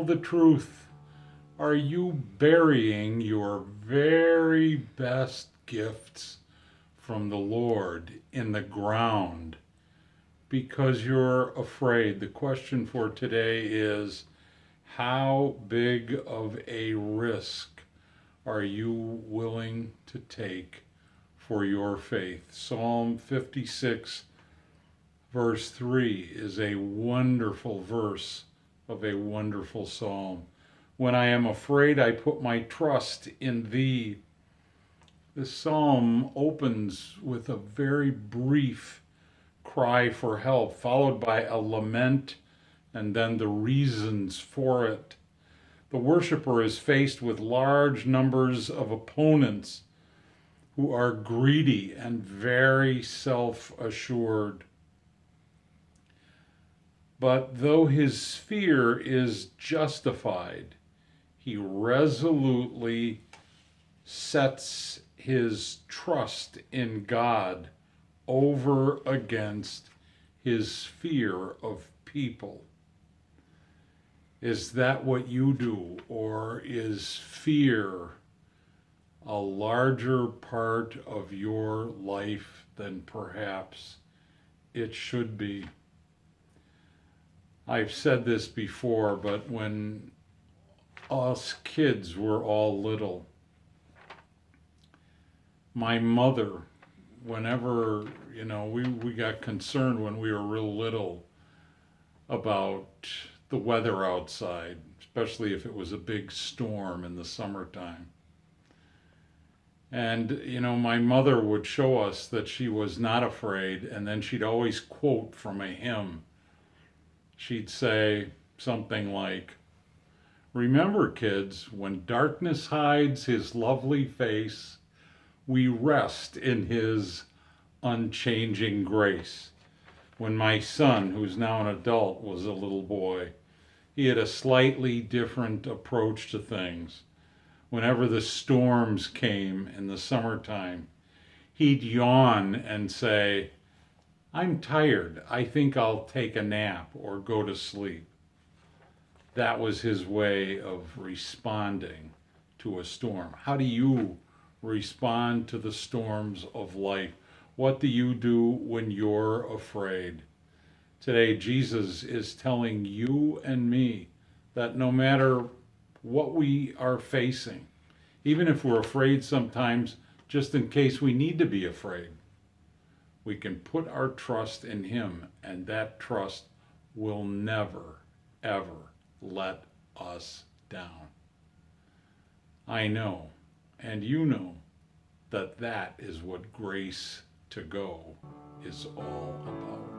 tell the truth. Are you burying your very best gifts from the Lord in the ground because you're afraid? The question for today is, how big of a risk are you willing to take for your faith? Psalm 56, verse 3 is a wonderful verse of a wonderful psalm. When I am afraid, I put my trust in thee. This psalm opens with a very brief cry for help, followed by a lament and then the reasons for it. The worshiper is faced with large numbers of opponents who are greedy and very self-assured. But though his fear is justified, he resolutely sets his trust in God over against his fear of people. Is that what you do, or is fear a larger part of your life than perhaps it should be? I've said this before, but when us kids were all little, my mother, whenever, we got concerned when we were real little about the weather outside, especially if it was a big storm in the summertime. And, my mother would show us that she was not afraid, and then she'd always quote from a hymn. She'd say something like, "Remember, kids, when darkness hides his lovely face, we rest in his unchanging grace." When my son, who's now an adult, was a little boy, he had a slightly different approach to things. Whenever the storms came in the summertime, he'd yawn and say, "I'm tired. I think I'll take a nap or go to sleep." That was his way of responding to a storm. How do you respond to the storms of life? What do you do when you're afraid? Today, Jesus is telling you and me that no matter what we are facing, even if we're afraid sometimes, just in case we need to be afraid, we can put our trust in him, and that trust will never, ever let us down. I know, and you know, that is what Grace to Go is all about.